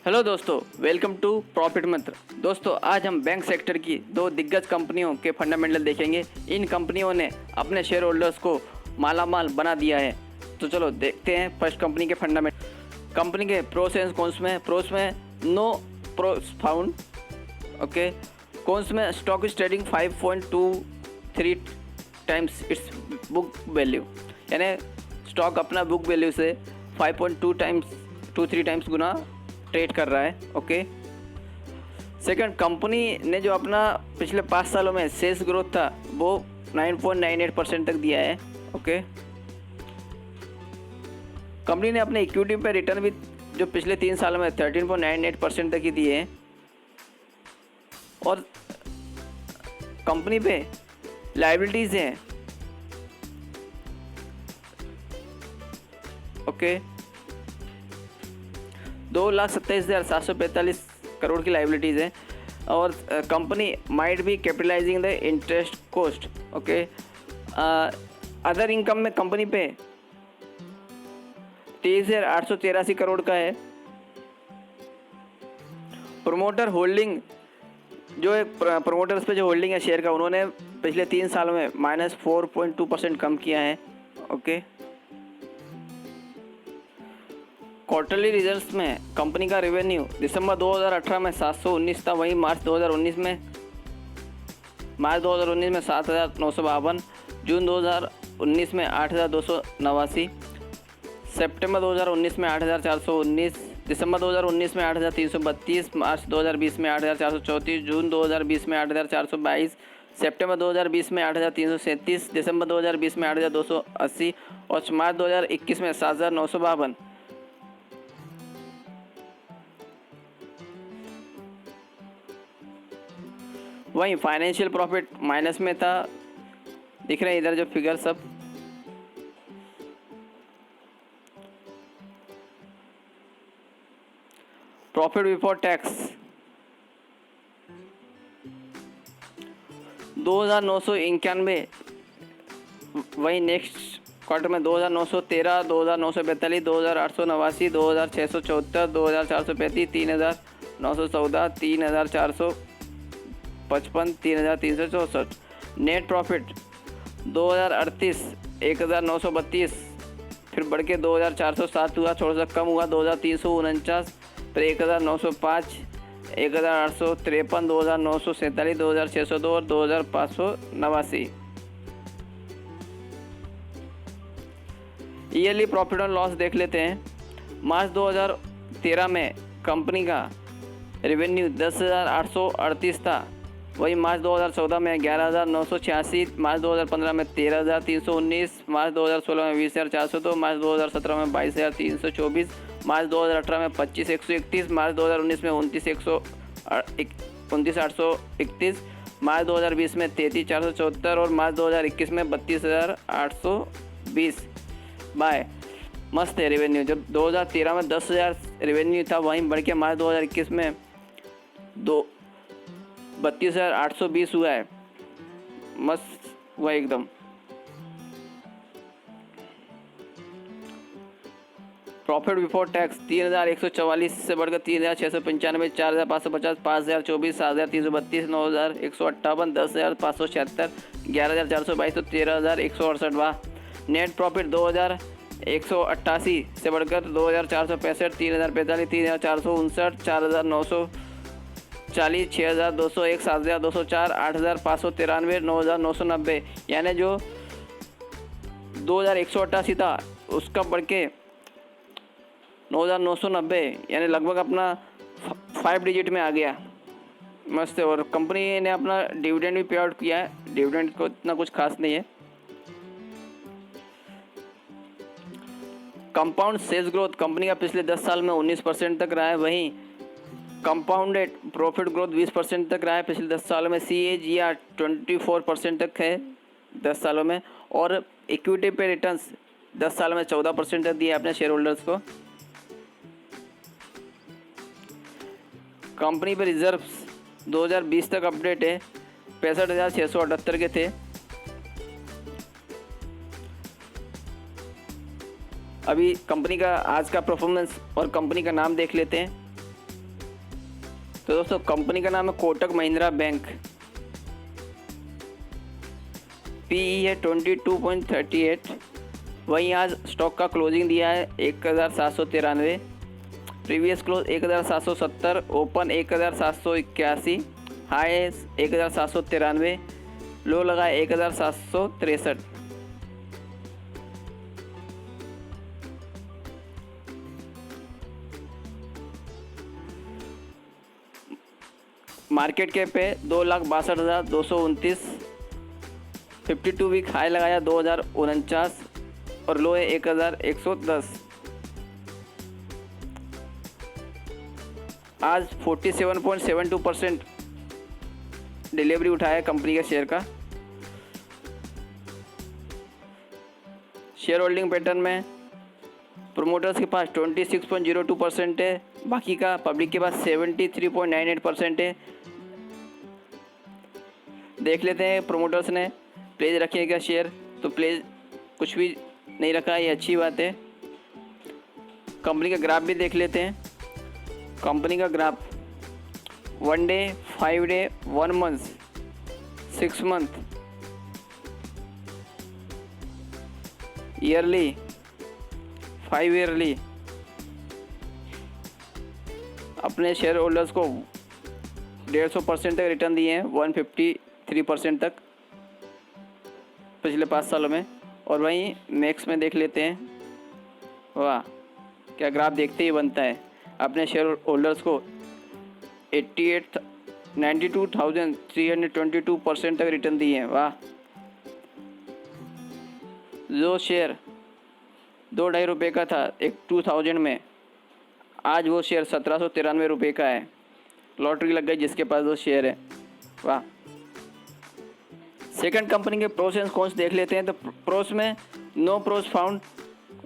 Hello दोस्तों, welcome to profit मंत्र। दोस्तों, आज हम बैंक सेक्टर की दो दिग्गज कंपनियों के फंडामेंटल देखेंगे। इन कंपनियों ने अपने शेयर होल्डर्स को मालामाल बना दिया है। तो चलो देखते हैं फर्स्ट कंपनी के फंडामेंटल। कंपनी के प्रोस एंड कॉन्स में no pros found. Okay, cons में stock is trading 5.23 times its book value, यानी स्टॉक अपना बुक वैल्यू से 5.23 टाइम्स गुना ट्रेड कर रहा है। ओके, सेकंड, कंपनी ने जो अपना पिछले 5 सालों में सेल्स ग्रोथ था वो 9.98% तक दिया है। ओके, कंपनी ने अपने इक्विटी पे रिटर्न भी जो पिछले 3 सालों में 13.98% तक ही दिए हैं। और कंपनी पे लायबिलिटीज़ हैं। ओके, 2,27,745 करोड़ की लाइबिलिटीज़ है। और company might be capitalising the interest cost. Okay, other income में कंपनी पे 23,883 करोड़ का है। प्रोमोटर होल्डिंग, जो एक प्रोमोटर्स पे जो होल्डिंग है शेयर का, उन्होंने पिछले 3 सालों में -4.2% कम किया है। ओके, क्वार्टरली रिजल्ट्स में कंपनी का रेवेन्यू दिसंबर 2018 में 719 था, वहीं मार्च 2019 में 7,952, जून 2019 में 8,289, सितंबर 2019 में 8,419, दिसंबर 2019 में 8,332, मार्च 2020 में 8,434, जून 2020 में 8,422, सितंबर 2020 में 8,337, दिसंबर 2020 में 8,280 और मार्च 2021 में 7,952। वहीं फाइनेंशियल प्रॉफिट माइनस में था, दिख रहे हैं इधर जो फिगर सब। प्रॉफिट बिफोर टैक्स 2,991, वहीं नेक्स्ट क्वार्टर में 2,913, 2,942, 2,889, 2,674, 2,435, 3,914, 3,455, 3,364। नेट प्रॉफिट 2,038, 1,932, फिर बढ़ के 2,407 हुआ, थोड़ा सा कम हुआ 2,349, फिर 1,905, 1,853, 2,947, 2,602 और 2,589। ईयरली प्रॉफिट और लॉस देख लेते हैं। मार्च 2013 में कंपनी का रेवेन्यू 10,838 था, वही मार्च 2014 में 11,986, मार्च 2015 में 13,319, मार्च 2016 में 20,402, मार्च 2017 में 22,324, मार्च 2018 में 25,131, मार्च 2019 में 29,831, मार्च 2020 में 33,474 और मार्च 2021 में 32,820। बाय मस्त है रेवेन्यू। जब 2013 में 10,000 रेवेन्यू था, वहीं बढ़ के मार्च 2021 में 32,820 हुआ है। मस्त हुआ एकदम। प्रॉफिट बिफोर टैक्स 3,144 से बढ़कर 3,695, 4,550, 5,024, 7,332, 9,158, 10,576, 11,422 और 13,168। वाह। नेट प्रॉफिट 2,188 से बढ़कर 2,465, 3,045, 3,459, 4,940, 6,201, 7,204, 8,593, 9,990, यानी जो 2,188 था उसका बढ़ के 9,990, यानी लगभग अपना 5 डिजिट में आ गया। मस्त है। और कंपनी ने अपना डिविडेंड भी पे आउट किया है। डिविडेंड को इतना कुछ खास नहीं है। कंपाउंड सेल्स ग्रोथ कंपनी का पिछले 10 साल में 19% तक रहा है, वहीं कंपाउंडेड प्रॉफिट ग्रोथ 20% तक रहा है पिछले 10 सालों में। CAGR 24% तक है 10 सालों में। और इक्विटी पे रिटर्न्स 10 सालों में 14% तक दिया अपने शेयर होल्डर्स को। कंपनी पे रिजर्व्स 2020 तक अपडेट है, 65,678 के थे। अभी कंपनी का आज का परफॉर्मेंस और कंपनी का नाम देख लेते हैं। तो दोस्तों कंपनी का नाम है कोटक महिंद्रा बैंक। पीई है 22.38। वहीं आज स्टॉक का क्लोजिंग दिया है 1793। प्रीवियस क्लोज 1770, ओपन 1781, हाई 1793, लो लगा 1763। मार्केट कैप पे 2,62,229। 52 वीक हाई लगाया 2049 और लो है 1110। आज 47.72% डिलीवरी उठाया कंपनी के शेयर का। शेयर होल्डिंग पैटर्न में प्रोमोटर्स के पास 26.02% है, बाकी का पब्लिक के पास 73.98% है। देख लेते हैं प्रोमोटर्स ने प्लेज रखे हैं क्या शेयर, तो प्लेज कुछ भी नहीं रखा, ये अच्छी बात है। कंपनी का ग्राफ भी देख लेते हैं। कंपनी का graph 1 day, 5 day, 1 month, 6 month, yearly, 5 yearly अपने शेयर होल्डर्स को 150% तक रिटर्न दिए हैं, 153% तक पिछले 5 सालों में। और वहीं मैक्स में देख लेते हैं। वाह, क्या ग्राफ देखते ही बनता है। अपने शेयर होल्डर्स को 92,322% तक रिटर्न दिए हैं। वाह। जो शेयर 2-2.5 रुपये का था एक 2000 में, आज वो शेयर 1793 रुपये का है। लॉटरी लग गई जिसके पास वो शेयर है। वाह। सेकंड कंपनी के प्रोस एंड कॉन्स देख लेते हैं। तो प्रोस में नो प्रोस फाउंड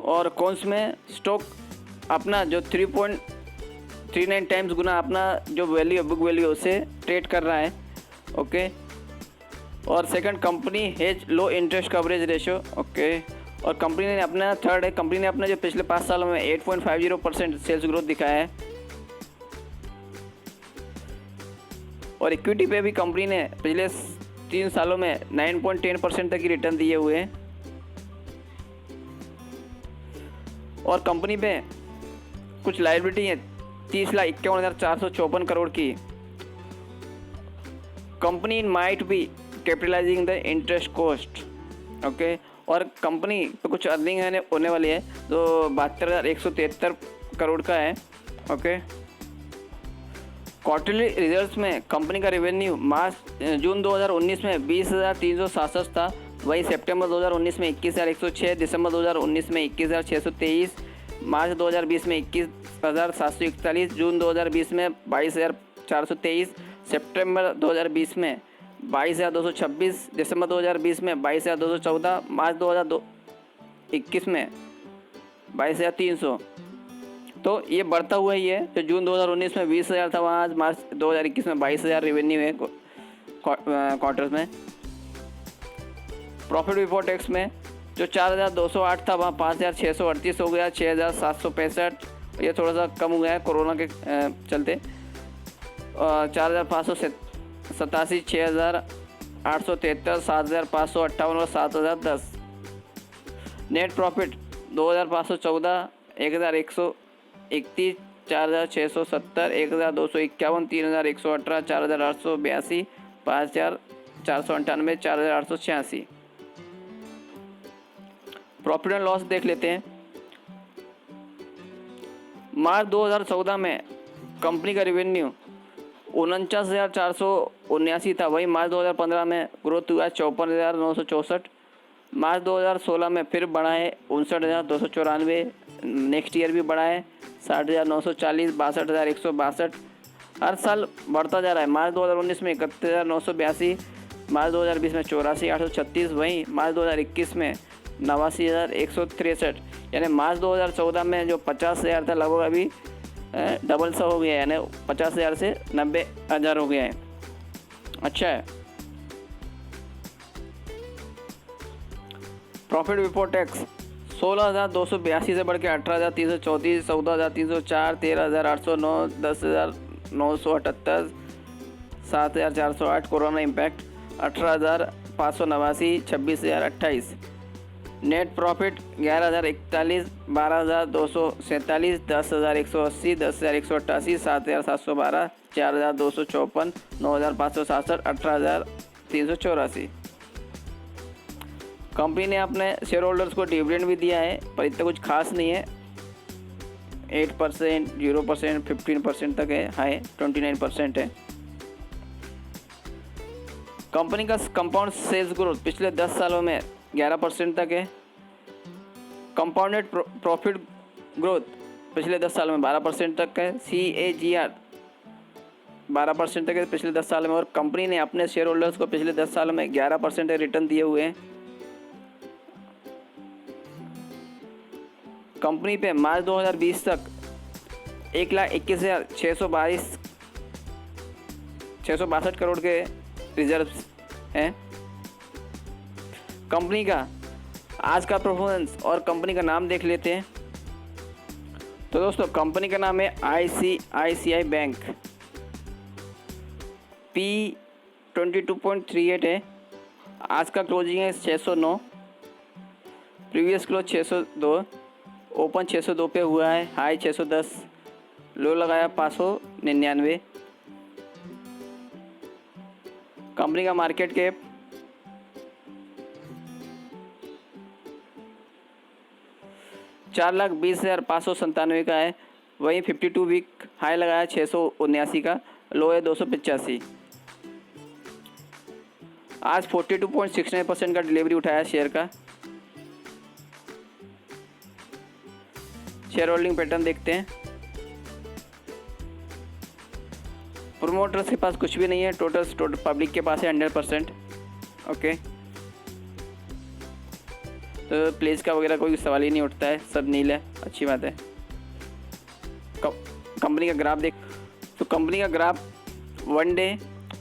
और कॉन्स में स्टॉक अपना जो 3.39 टाइम्स गुना अपना जो वैल्यू बुक वैल्यू उससे ट्रेड कर रहा है। ओके। और second company has low interest coverage ratio. Okay. और कंपनी ने अपना थर्ड है, कंपनी ने अपना जो पिछले 5 सालों में 8.50% सेल्स ग्रोथ दिखाया है। और इक्विटी पे भी कंपनी ने पिछले 3 सालों में 9.10% तक की रिटर्न दिए हुए हैं। और कंपनी पे कुछ लायबिलिटी है 30,51,454 करोड़ की। Company might be capitalising the interest cost. Okay. और कंपनी पे कुछ अर्निंग होने वाली है जो 72,173 करोड़ का है। ओके। क्वार्टरली रिजल्ट्स में कंपनी का रेवेन्यू जून 2019 में 20,367 था। वहीं सितंबर 2019 में 21,106, दिसंबर 2019 में 21,623, मार्च 2020 में 21,741, जून 2020 में 22,423, सितंबर 2020 में 22,226, दिसंबर 2020 में 22,214, मार्च 2021 में 22,300। तो ये बढ़ता हुआ ही है। तो जून 2019 में 20,000 था, वहाँ आज मार्च 2021 में 22,000 रेवेन्यू है क्वार्टर्स में। प्रॉफिट बिफोर टैक्स में जो 4,208 था वहाँ 5,638 हो गया, 6,765। ये थोड़ा सा कम हो गया है कोरोना के चलते। 4,587, 6,873, 7,558 और 7,010। Net profit 2,514, 1,131, 4,670, 1,251, 3,118, 4,882, 5,498, 4,886। Profit and loss देख लेते हैं। मार्च 2014 में कंपनी का रेवेन्यू 49,479 था। वहीं मार्च 2015 में ग्रोथ हुआ 54,964। मार्च 2016 में फिर बढ़ा है 59,294। नेक्स्ट ईयर भी बढ़ा है 60,940, 62,162। हर साल बढ़ता जा रहा है। मार्च 2019 में 31,982, मार्च 2020 में 84,836, वहीं मार्च 2021 में 89,163। यानी मार्च 2014 में जो 50,000 था लगभग अभी डबल सा हो गया है, यानी 50,000 से 90,000 हो गया है। अच्छा है। प्रॉफिट बिफोर टैक्स 16,282 से बढ़ के 18,334, 14,304, 13,809, 978, 7,408 corona impact, 18,589, 26,028। Net profit 11,041, 12,247, 10,180, 10,188, 7,712, 4,254, 9,567, 18,384। Company ने अपने शेयर होल्डर्स को डिविडेंड भी दिया है, पर इतना कुछ खास नहीं है। 8%, 0%, 15% तक है, हाई 29% है। कंपनी का कंपाउंड सेल्स ग्रोथ पिछले 10 सालों में 11% तक है। कंपाउंडेड प्रॉफिट ग्रोथ पिछले 10 सालों में 12% तक है। CAGR 12% तक है पिछले 10 सालों में। और कंपनी ने अपने शेयर होल्डर्स को पिछले 10 सालों में 11% रिटर्न दिए हुए हैं। कंपनी पे मार्च 2020 तक 1,21,662 करोड़ के रिजर्व्स हैं। कंपनी का आज का परफॉर्मेंस और कंपनी का नाम देख लेते हैं। तो दोस्तों कंपनी का नाम है ICICI बैंक। P22.38 है। आज का क्लोजिंग है 609, प्रीवियस क्लोज 602, ओपन 602 पे हुआ है, हाई 610, लो लगाया 599। कंपनी का मार्केट कैप 4,20,597 का है। वहीं 52 वीक हाई लगाया 679 का, लो है 285। आज 42.69% का डिलीवरी उठाया शेयर का। शेयर होल्डिंग पैटर्न देखते हैं। प्रोमोटर्स के पास कुछ भी नहीं है, टोटल पब्लिक के पास है 100%। ओके, तो प्लेस का वगैरह कोई सवाल ही नहीं उठता है, सब नील है, अच्छी बात है। कंपनी का ग्राफ देख, तो कंपनी का graph 1 day,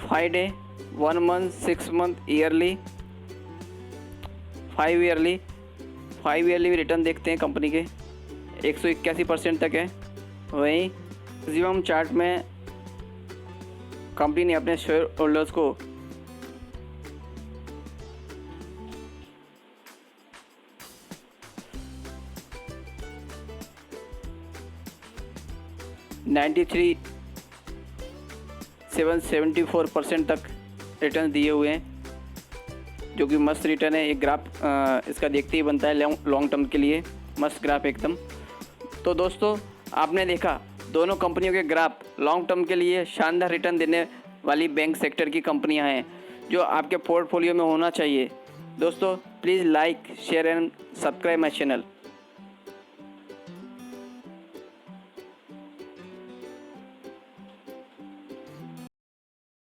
5 day, 1 month, 6 month, yearly, 5 yearly भी रिटर्न देखते हैं। कंपनी के 181% तक है। वहीं मैक्सिमम चार्ट में कंपनी ने अपने शेयर होल्डर्स को $93,774 तक रिटर्न दिए हुए हैं, जो कि मस्त रिटर्न है। एक ग्राफ इसका देखते ही बनता है लॉन्ग टर्म के लिए, मस्त ग्राफ एकदम। तो दोस्तों आपने देखा दोनों कंपनियों के ग्राफ लॉन्ग टर्म के लिए शानदार रिटर्न देने वाली बैंक सेक्टर की कंपनियां हैं, जो आपके पोर्टफोलियो में होना चाहिए। दोस्तों please like, share and subscribe my channel.